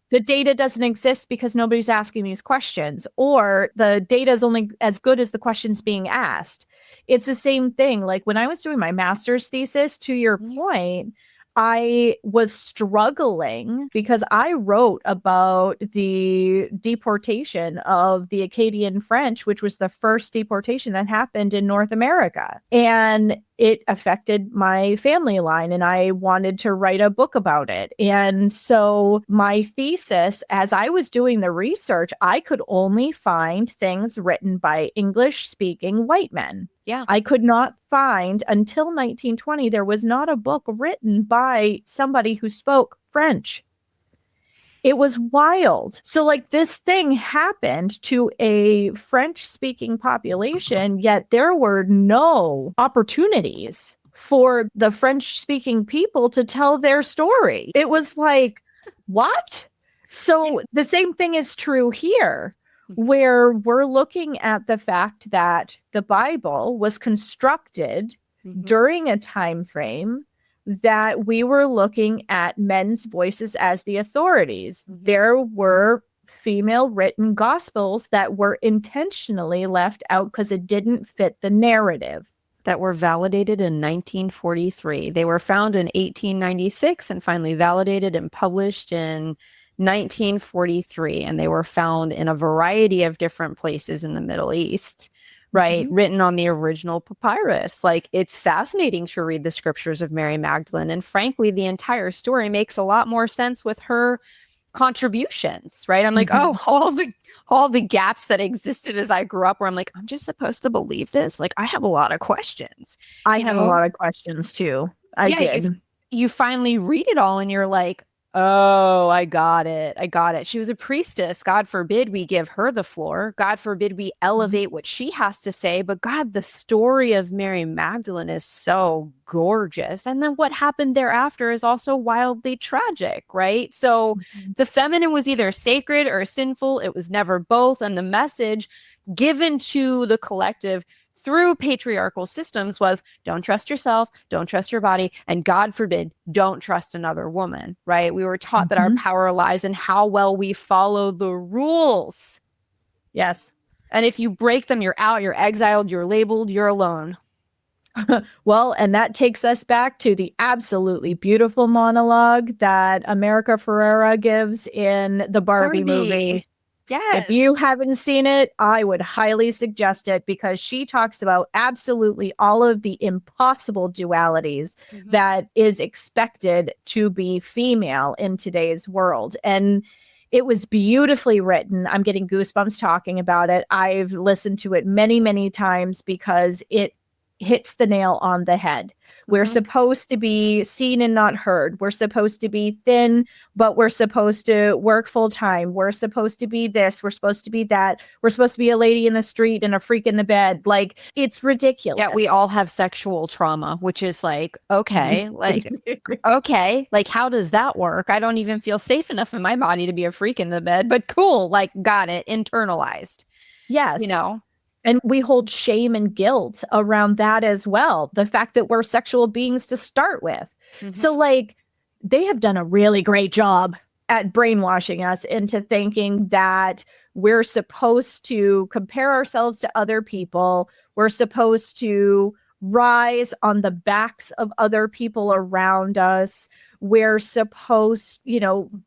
the data doesn't exist because nobody's asking these questions, or the data is only as good as the questions being asked. It's the same thing. Like when I was doing my master's thesis, to your point, I was struggling because I wrote about the deportation of the Acadian French, which was the first deportation that happened in North America. And it affected my family line, and I wanted to write a book about it. And so my thesis, as I was doing the research, I could only find things written by English-speaking white men. Yeah. I could not find, until 1920, there was not a book written by somebody who spoke French. It was wild. So like this thing happened to a French-speaking population, yet there were no opportunities for the French-speaking people to tell their story. It was like, what? So the same thing is true here, where we're looking at the fact that the Bible was constructed during a time frame that we were looking at men's voices as the authorities. There were female written gospels that were intentionally left out because it didn't fit the narrative. That were validated in 1943. They were found in 1896 and finally validated and published in 1943. And they were found in a variety of different places in the Middle East. Right, written on the original papyrus. Like, it's fascinating to read the scriptures of Mary Magdalene, and frankly, the entire story makes a lot more sense with her contributions. Right, I'm like, oh, all the gaps that existed as I grew up, where I'm like, I'm just supposed to believe this. Like, I have a lot of questions. I have a lot of questions too. I did. You finally read it all, and you're like, oh, I got it. She was a priestess. God forbid we give her the floor. God forbid we elevate what she has to say. But God, the story of Mary Magdalene is so gorgeous. And then what happened thereafter is also wildly tragic, right? So the feminine was either sacred or sinful. It was never both. And the message given to the collective through patriarchal systems was, don't trust yourself, don't trust your body, and God forbid, don't trust another woman, right? We were taught that our power lies in how well we follow the rules. Yes. And if you break them, you're out, you're exiled, you're labeled, you're alone. Well, and that takes us back to the absolutely beautiful monologue that America Ferrera gives in the Barbie movie. Yes. If you haven't seen it, I would highly suggest it because she talks about absolutely all of the impossible dualities that is expected to be female in today's world. And it was beautifully written. I'm getting goosebumps talking about it. I've listened to it many, many times because it hits the nail on the head. We're supposed to be seen and not heard. We're supposed to be thin, but we're supposed to work full time. We're supposed to be this. We're supposed to be that. We're supposed to be a lady in the street and a freak in the bed. Like, it's ridiculous. Yeah, we all have sexual trauma, which is like, okay, like how does that work? I don't even feel safe enough in my body to be a freak in the bed, but cool, like got it, internalized. Yes. You know? And we hold shame and guilt around that as well. The fact that we're sexual beings to start with. So like they have done a really great job at brainwashing us into thinking that we're supposed to compare ourselves to other people. We're supposed to rise on the backs of other people around us. We're supposed,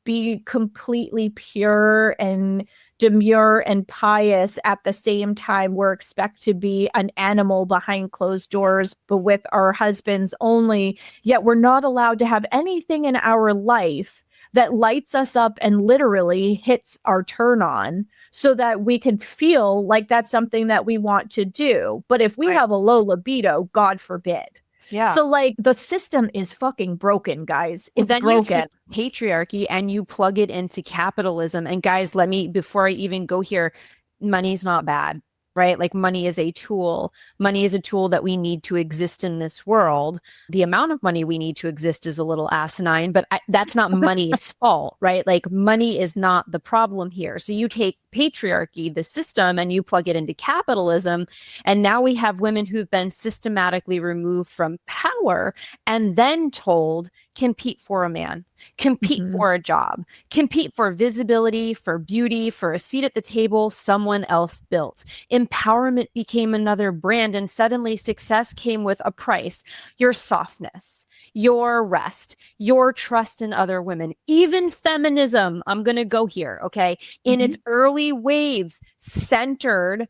be completely pure and demure and pious at the same time. We're expected to be an animal behind closed doors, but with our husbands only. Yet we're not allowed to have anything in our life that lights us up and literally hits our turn on so that we can feel like that's something that we want to do. But if we have a low libido, God forbid. Yeah. So like the system is fucking broken, guys. It's then broken. You take patriarchy and you plug it into capitalism. And guys, before I even go here, money's not bad, right? Like money is a tool. Money is a tool that we need to exist in this world. The amount of money we need to exist is a little asinine, but that's not money's fault, right? Like money is not the problem here. So you take patriarchy, the system, and you plug it into capitalism. And now we have women who've been systematically removed from power and then told, compete for a man, compete for a job, compete for visibility, for beauty, for a seat at the table someone else built. Empowerment became another brand, and suddenly success came with a price. Your softness, your rest, your trust in other women, even feminism. I'm going to go here, okay? In its early waves, centered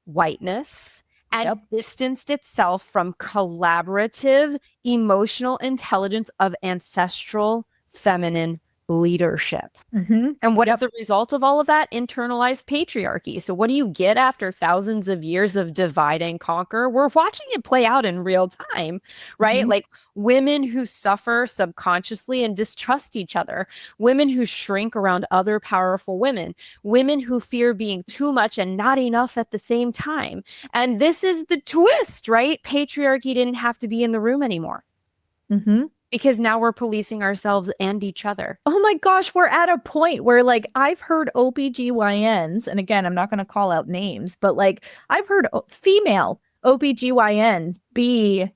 whiteness and distanced itself from collaborative emotional intelligence of ancestral feminine leadership. And what is the result of all of that? Internalized patriarchy. So what do you get after thousands of years of divide and conquer? We're watching it play out in real time, right? Like women who suffer subconsciously and distrust each other, women who shrink around other powerful women, women who fear being too much and not enough at the same time. And this is the twist, right? Patriarchy didn't have to be in the room anymore. Because now we're policing ourselves and each other. Oh my gosh, we're at a point where like I've heard OBGYNs, and again, I'm not going to call out names, but like I've heard female OBGYNs be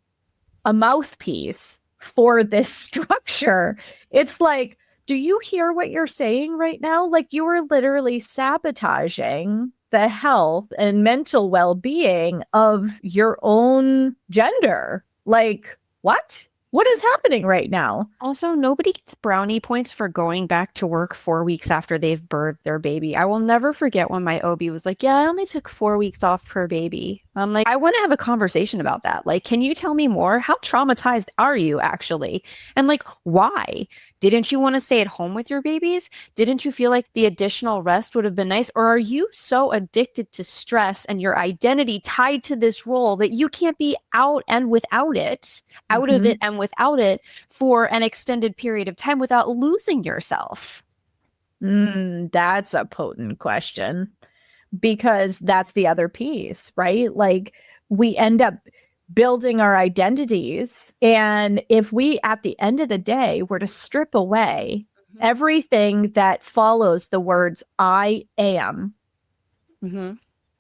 a mouthpiece for this structure. It's like, do you hear what you're saying right now? Like you are literally sabotaging the health and mental well-being of your own gender. Like, what? What is happening right now? Also, nobody gets brownie points for going back to work 4 weeks after they've birthed their baby. I will never forget when my OB was like, yeah, I only took 4 weeks off per baby. I'm like, I want to have a conversation about that. Like, can you tell me more? How traumatized are you actually? And like, why? Didn't you want to stay at home with your babies? Didn't you feel like the additional rest would have been nice? Or are you so addicted to stress and your identity tied to this role that you can't be out and without it, out of it and without it for an extended period of time without losing yourself? That's a potent question, because that's the other piece, right? Like we end up building our identities. And if we, at the end of the day, were to strip away everything that follows the words I am,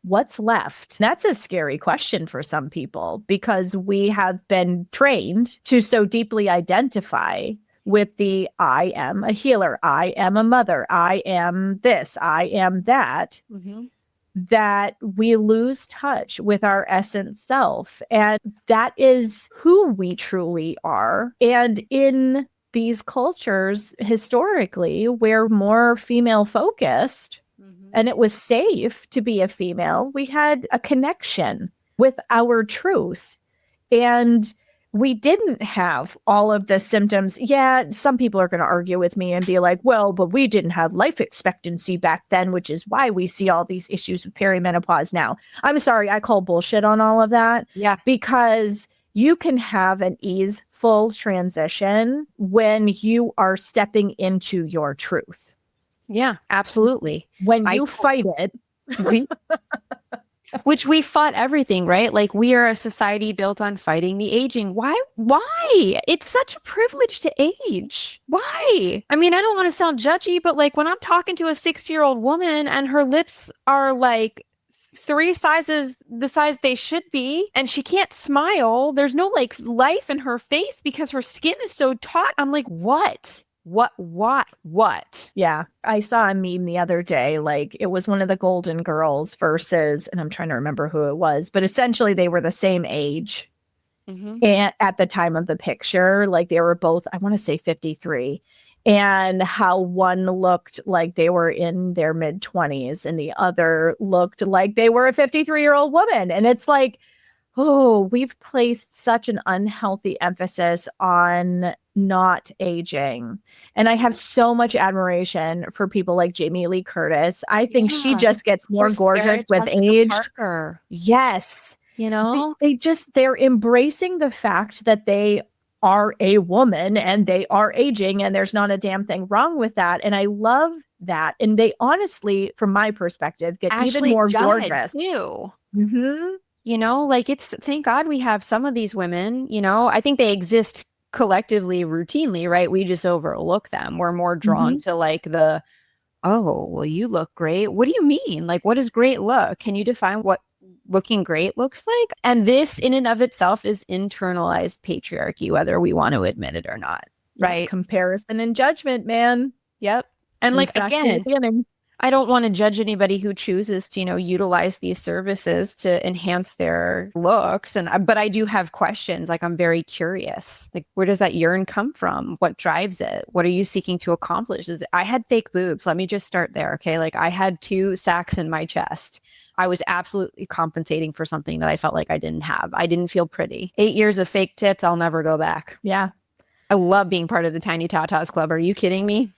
what's left? That's a scary question for some people, because we have been trained to so deeply identify with the I am a healer, I am a mother, I am this, I am that. that we lose touch with our essence self. And that is who we truly are. And in these cultures, historically, we're more female focused and it was safe to be a female. We had a connection with our truth. And we didn't have all of the symptoms. Yeah, some people are going to argue with me and be like, well, but we didn't have life expectancy back then, which is why we see all these issues with perimenopause now. I'm sorry, I call bullshit on all of that. Yeah. Because you can have an easeful transition when you are stepping into your truth. Yeah, absolutely. When you fight it. Which we fought everything, right? Like we are a society built on fighting the aging. Why? It's such a privilege to age. Why? I mean, I don't want to sound judgy, but like when I'm talking to a 60-year-old woman and her lips are like 3 sizes the size they should be, and she can't smile, there's no like life in her face because her skin is so taut. I'm like, what? What? Yeah. I saw a meme the other day, like it was one of the Golden Girls versus, and I'm trying to remember who it was, but essentially they were the same age. And at the time of the picture, like they were both, I want to say 53, and how one looked like they were in their mid 20s and the other looked like they were a 53-year-old woman. And it's like, oh, we've placed such an unhealthy emphasis on not aging. And I have so much admiration for people like Jamie Lee Curtis. I think she just gets more gorgeous with age. Yes. You know, they're embracing the fact that they are a woman and they are aging and there's not a damn thing wrong with that. And I love that. And they honestly, from my perspective, get even more gorgeous too. You know, like thank God we have some of these women, you know, I think they exist collectively, routinely, right? We just overlook them. We're more drawn to like oh, well, you look great. What do you mean? Like, what does great look? Can you define what looking great looks like? And this in and of itself is internalized patriarchy, whether we want to admit it or not. Right. Comparison and judgment, man. Yep. And like, again, I don't want to judge anybody who chooses to, you know, utilize these services to enhance their looks. But I do have questions. Like, I'm very curious. Like, where does that yearn come from? What drives it? What are you seeking to accomplish? I had fake boobs. Let me just start there. Okay. Like I had 2 sacks in my chest. I was absolutely compensating for something that I felt like I didn't have. I didn't feel pretty. 8 years of fake tits. I'll never go back. Yeah. I love being part of the Tiny Tatas Club. Are you kidding me?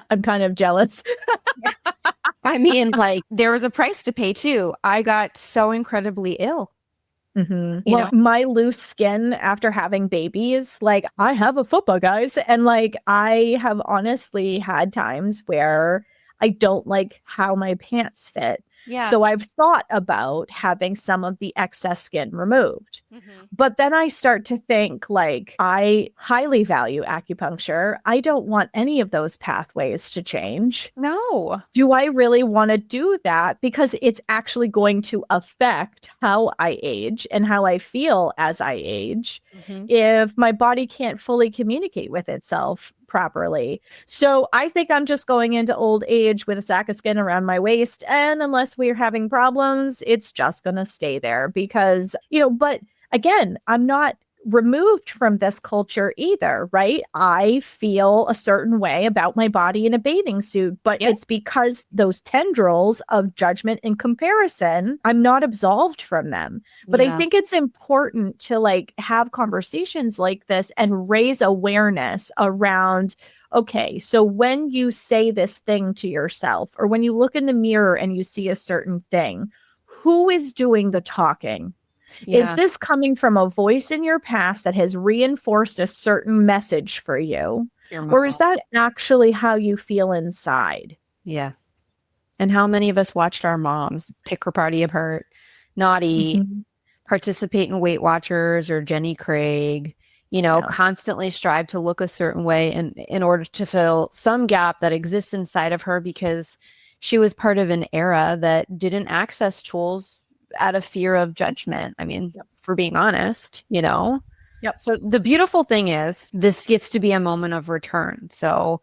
I'm kind of jealous. I mean, like, there was a price to pay too. I got so incredibly ill. Well, know? My loose skin after having babies, like I have a fupa, guys. And like, I have honestly had times where I don't like how my pants fit. Yeah. So I've thought about having some of the excess skin removed. But then I start to think, like, I highly value acupuncture. I don't want any of those pathways to change. No. Do I really want to do that? Because it's actually going to affect how I age and how I feel as I age if my body can't fully communicate with itself properly. So I think I'm just going into old age with a sack of skin around my waist. And unless we're having problems, it's just going to stay there because, you know, but again, I'm not removed from this culture either, right? I feel a certain way about my body in a bathing suit, but it's because those tendrils of judgment and comparison, I'm not absolved from them. But I think it's important to like have conversations like this and raise awareness around, okay, so when you say this thing to yourself or when you look in the mirror and you see a certain thing, who is doing the talking? Is this coming from a voice in your past that has reinforced a certain message for you? Or is that actually how you feel inside? Yeah. And how many of us watched our moms pick her party apart, naughty, participate in Weight Watchers or Jenny Craig, you know, constantly strive to look a certain way in order to fill some gap that exists inside of her because she was part of an era that didn't access tools out of fear of judgment. I mean, for being honest, you know? So the beautiful thing is this gets to be a moment of return. So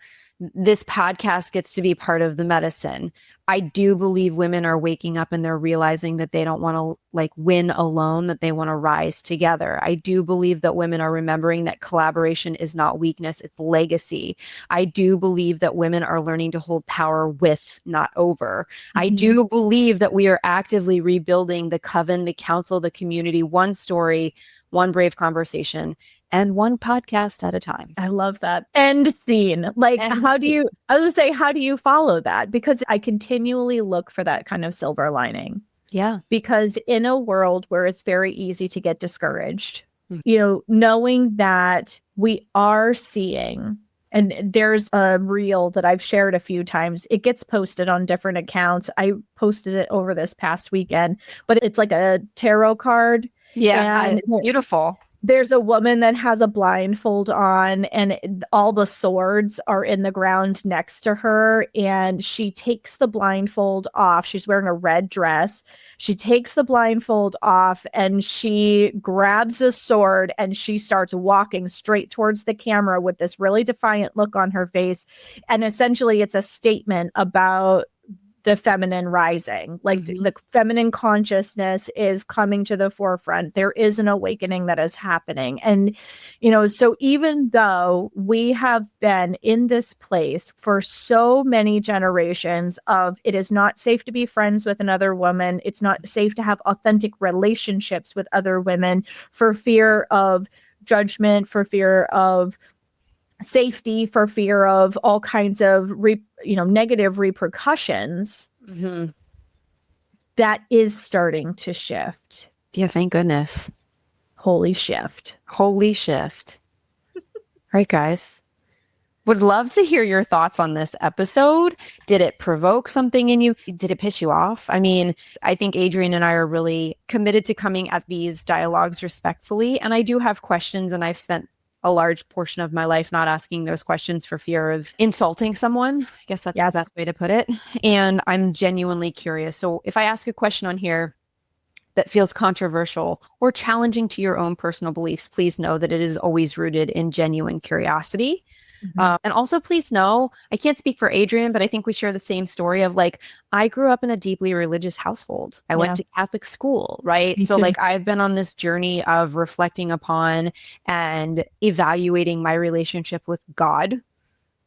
this podcast gets to be part of the medicine. I do believe women are waking up and they're realizing that they don't want to like win alone, that they want to rise together. I do believe that women are remembering that collaboration is not weakness, it's legacy. I do believe that women are learning to hold power with, not over. I do believe that we are actively rebuilding the coven, the council, the community, one story, one brave conversation, and one podcast at a time. I love that. End scene. Like, I was gonna say, how do you follow that? Because I continually look for that kind of silver lining. Yeah. Because in a world where it's very easy to get discouraged, knowing that we are seeing, and there's a reel that I've shared a few times. It gets posted on different accounts. I posted it over this past weekend, but it's like a tarot card. Yeah. Beautiful. There's a woman that has a blindfold on and all the swords are in the ground next to her. And she takes the blindfold off. She's wearing a red dress. She takes the blindfold off and she grabs a sword and she starts walking straight towards the camera with this really defiant look on her face. And essentially it's a statement about the feminine rising, like the feminine consciousness is coming to the forefront. There is an awakening that is happening. And, so even though we have been in this place for so many generations of it is not safe to be friends with another woman, it's not safe to have authentic relationships with other women for fear of judgment, for fear of safety, for fear of all kinds of negative repercussions, that is starting to shift. Yeah, thank goodness. Holy shift. Right, guys. Would love to hear your thoughts on this episode. Did it provoke something in you? Did it piss you off? I mean, I think Adrienne and I are really committed to coming at these dialogues respectfully. And I do have questions, and I've spent a large portion of my life not asking those questions for fear of insulting someone. I guess that's the best way to put it. And I'm genuinely curious. So if I ask a question on here that feels controversial or challenging to your own personal beliefs, please know that it is always rooted in genuine curiosity. And also, please know, I can't speak for Adrienne, but I think we share the same story of like, I grew up in a deeply religious household. I went to Catholic school, right? So like, I've been on this journey of reflecting upon and evaluating my relationship with God,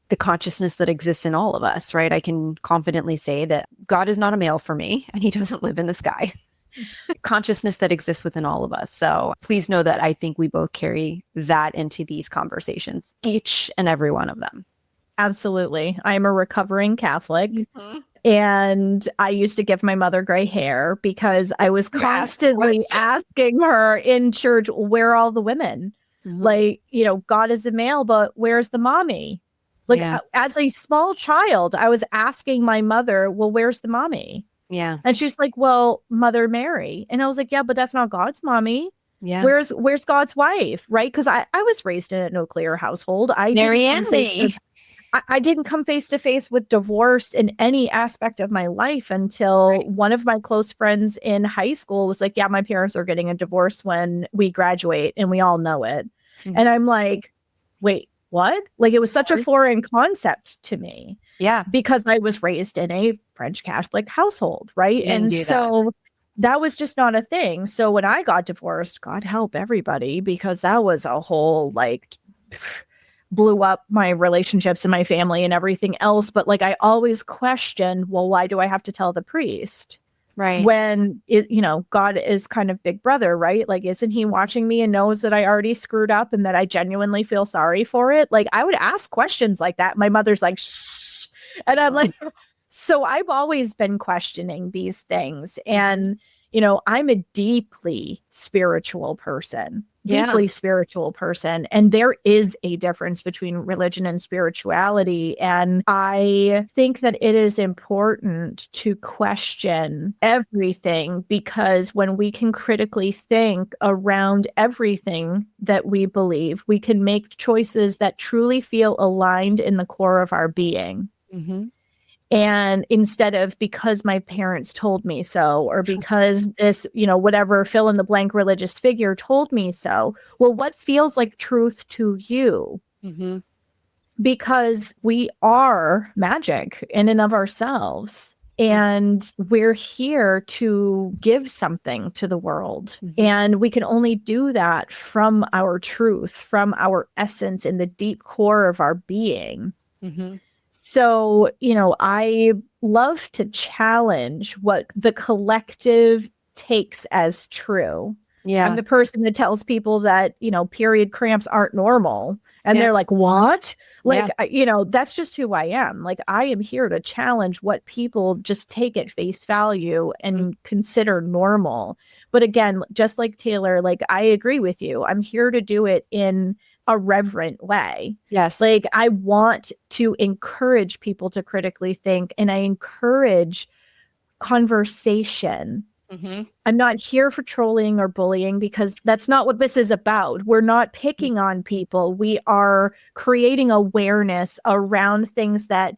the consciousness that exists in all of us, right? I can confidently say that God is not a male for me, and he doesn't live in the sky. Consciousness that exists within all of us. So please know that I think we both carry that into these conversations, each and every one of them. Absolutely. I'm a recovering Catholic. And I used to give my mother gray hair because I was constantly asking her in church, where are all the women? Like, God is a male, but where's the mommy? Like, as a small child, I was asking my mother, well, where's the mommy? Yeah. And she's like, well, Mother Mary. And I was like, yeah, but that's not God's mommy. Yeah. Where's God's wife? Right. Because I was raised in a nuclear household. Mary and me. I didn't come face to face with divorce in any aspect of my life until one of my close friends in high school was like, yeah, my parents are getting a divorce when we graduate and we all know it. And I'm like, wait, what? Like, it was such a foreign concept to me. Yeah. Because I was raised in a French Catholic household, right? And so that was just not a thing. So when I got divorced, God help everybody, because that was a whole blew up my relationships and my family and everything else. But like, I always questioned, well, why do I have to tell the priest? Right. When God is kind of big brother, right? Like, isn't he watching me and knows that I already screwed up and that I genuinely feel sorry for it? Like, I would ask questions like that. My mother's like, shh. And I'm like, so I've always been questioning these things. And, I'm a deeply spiritual person. And there is a difference between religion and spirituality. And I think that it is important to question everything, because when we can critically think around everything that we believe, we can make choices that truly feel aligned in the core of our being. And instead of because my parents told me so, or because this, whatever fill in the blank religious figure told me so. Well, what feels like truth to you? because we are magic in and of ourselves. And we're here to give something to the world. And we can only do that from our truth, from our essence in the deep core of our being. So, I love to challenge what the collective takes as true. Yeah. I'm the person that tells people that, period cramps aren't normal. And they're like, what? Like, that's just who I am. Like, I am here to challenge what people just take at face value and consider normal. But again, just like Taylor, like, I agree with you. I'm here to do it in a reverent way. Yes. Like, I want to encourage people to critically think, and I encourage conversation. I'm not here for trolling or bullying, because that's not what this is about. We're not picking on people. We are creating awareness around things that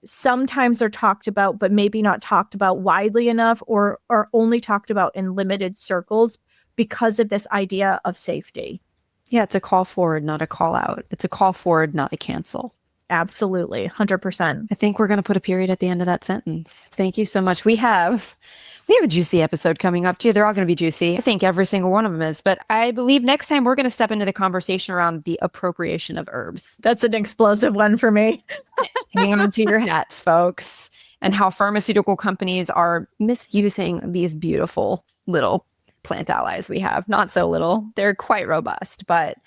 sometimes are talked about, but maybe not talked about widely enough, or are only talked about in limited circles because of this idea of safety. Yeah, it's a call forward, not a call out. It's a call forward, not a cancel. Absolutely. 100%. I think we're going to put a period at the end of that sentence. Thank you so much. We have a juicy episode coming up too. They're all going to be juicy. I think every single one of them is. But I believe next time we're going to step into the conversation around the appropriation of herbs. That's an explosive one for me. Hang on to your hats, folks. And how pharmaceutical companies are misusing these beautiful little plant allies we have. Not so little. They're quite robust. But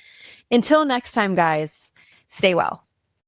until next time, guys, stay well.